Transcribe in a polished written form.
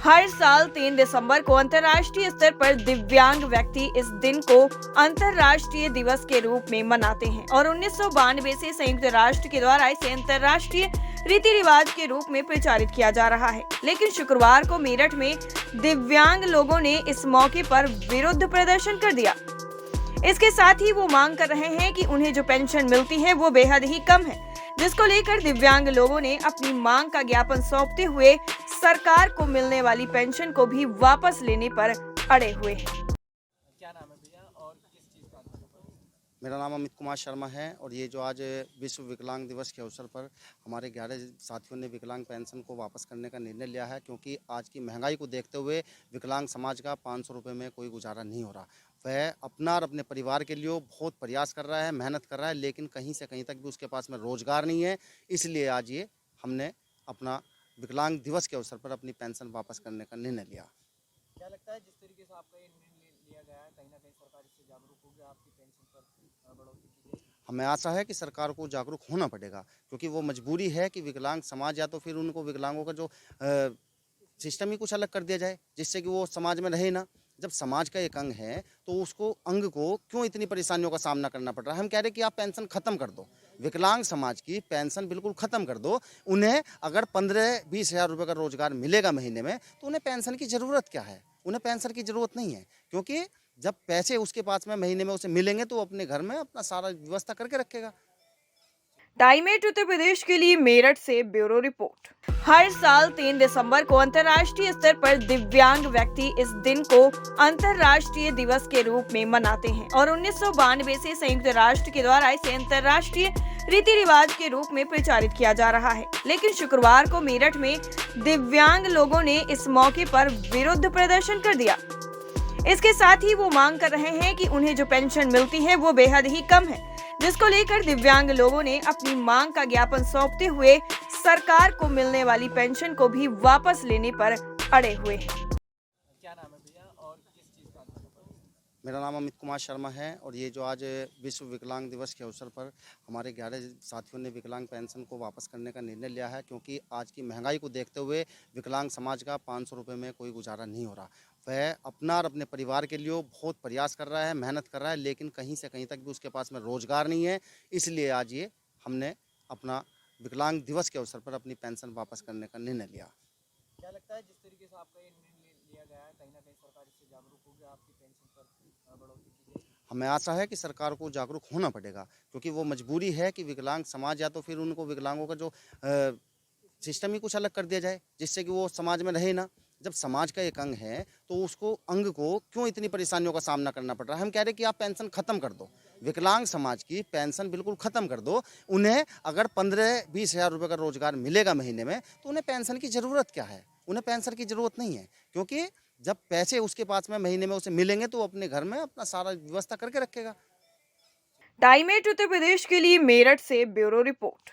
हर साल 3 दिसंबर को अंतर्राष्ट्रीय स्तर पर दिव्यांग व्यक्ति इस दिन को अंतर्राष्ट्रीय दिवस के रूप में मनाते हैं और 1992 से संयुक्त राष्ट्र के द्वारा इसे अंतर्राष्ट्रीय रीति रिवाज के रूप में प्रचारित किया जा रहा है। लेकिन शुक्रवार को मेरठ में दिव्यांग लोगों ने इस मौके पर विरोध प्रदर्शन कर दिया। इसके साथ ही वो मांग कर रहे हैं कि उन्हें जो पेंशन मिलती है वो बेहद ही कम है, जिसको लेकर दिव्यांग लोगों ने अपनी मांग का ज्ञापन सौंपते हुए सरकार को मिलने वाली पेंशन को भी वापस लेने पर अड़े हुए हैं। क्या नाम है भैया और किस चीज़ का आंदोलन कर रहे हैं? मेरा नाम अमित कुमार शर्मा है और ये जो आज विश्व विकलांग दिवस के अवसर पर हमारे 11 साथियों ने विकलांग पेंशन को वापस करने का निर्णय लिया है, क्योंकि आज की महंगाई को देखते हुए विकलांग समाज का 500 रुपये में कोई गुजारा नहीं हो रहा। वह अपना और अपने परिवार के लिए बहुत प्रयास कर रहा है, मेहनत कर रहा है, लेकिन कहीं से कहीं तक भी उसके पास में रोजगार नहीं है। इसलिए आज ये हमने अपना विकलांग दिवस के अवसर पर अपनी पेंशन वापस करने का निर्णय लिया। क्या लगता है जिस तरीके से आपका ये निर्णय लिया गया है, कहीं ना कहीं सरकार इससे जागरूक होगी, आपकी पेंशन पर बढ़ोतरी की जाएगी? हमें आशा है कि सरकार को जागरूक होना पड़ेगा, क्योंकि वो मजबूरी है कि विकलांग समाज या तो फिर उनको विकलांगों का जो सिस्टम ही कुछ अलग कर दिया जाए, जिससे कि वो समाज में रहे ना। जब समाज का एक अंग है तो उसको अंग को क्यों इतनी परेशानियों का सामना करना पड़ रहा है। हम कह रहे हैं कि आप पेंशन ख़त्म कर दो, विकलांग समाज की पेंशन बिल्कुल ख़त्म कर दो। उन्हें अगर 15-20 हज़ार रुपये का रोजगार मिलेगा महीने में, तो उन्हें पेंशन की ज़रूरत क्या है? उन्हें पेंशन की ज़रूरत नहीं है, क्योंकि जब पैसे उसके पास में महीने में उसे मिलेंगे तो वो अपने घर में अपना सारा व्यवस्था करके रखेगा। टाइमेट उत्तर प्रदेश के लिए मेरठ से ब्यूरो रिपोर्ट। हर साल 3 दिसंबर को अंतर्राष्ट्रीय स्तर पर दिव्यांग व्यक्ति इस दिन को अंतर्राष्ट्रीय दिवस के रूप में मनाते हैं और 1992 से संयुक्त राष्ट्र के द्वारा इसे अंतर्राष्ट्रीय रीति रिवाज के रूप में प्रचारित किया जा रहा है। लेकिन शुक्रवार को मेरठ में दिव्यांग लोगों ने इस मौके पर विरोध प्रदर्शन कर दिया। इसके साथ ही वो मांग कर रहे हैं कि उन्हें जो पेंशन मिलती है वो बेहद ही कम है, जिसको लेकर दिव्यांग लोगों ने अपनी मांग का ज्ञापन सौंपते हुए सरकार को मिलने वाली पेंशन को भी वापस लेने पर अड़े हुए हैं। क्या नाम है भैया और किस चीज़ का आंदोलन कर रहे हैं? मेरा नाम अमित कुमार शर्मा है और ये जो आज विश्व विकलांग दिवस के अवसर पर हमारे 11 साथियों ने विकलांग पेंशन को वापस करने का निर्णय लिया है, क्योंकि आज की महंगाई को देखते हुए विकलांग समाज का 500 रुपये में कोई गुजारा नहीं हो रहा। वह अपना और अपने परिवार के लिए बहुत प्रयास कर रहा है, मेहनत कर रहा है, लेकिन कहीं से कहीं तक भी उसके पास में रोजगार नहीं है। इसलिए आज ये हमने अपना विकलांग दिवस के अवसर पर अपनी पेंशन वापस करने का निर्णय लिया। क्या लगता है जिस तरीके से आपका ये निर्णय लिया गया है, कहीं ना कहीं सरकार इससे जागरूक होगी, आपकी पेंशन पर बढ़ोतरी की जाएगी? हमें आशा है कि सरकार को जागरूक होना पड़ेगा, क्योंकि वो मजबूरी है कि विकलांग समाज या तो फिर उनको विकलांगों का जो सिस्टम ही कुछ अलग कर दिया जाए, जिससे कि वो समाज में रहे ना। जब समाज का एक अंग है तो उसको अंग को क्यों इतनी परेशानियों का सामना करना पड़ रहा है। हम कह रहे हैं कि आप पेंशन ख़त्म कर दो, विकलांग समाज की पेंशन बिल्कुल ख़त्म कर दो। उन्हें अगर 15-20 हज़ार रुपये का रोजगार मिलेगा महीने में, तो उन्हें पेंशन की ज़रूरत क्या है? उन्हें पेंशन की ज़रूरत नहीं है, क्योंकि जब पैसे उसके पास में महीने में उसे मिलेंगे तो वो अपने घर में अपना सारा व्यवस्था करके रखेगा। टाइमेट उत्तर प्रदेश के लिए मेरठ से ब्यूरो रिपोर्ट।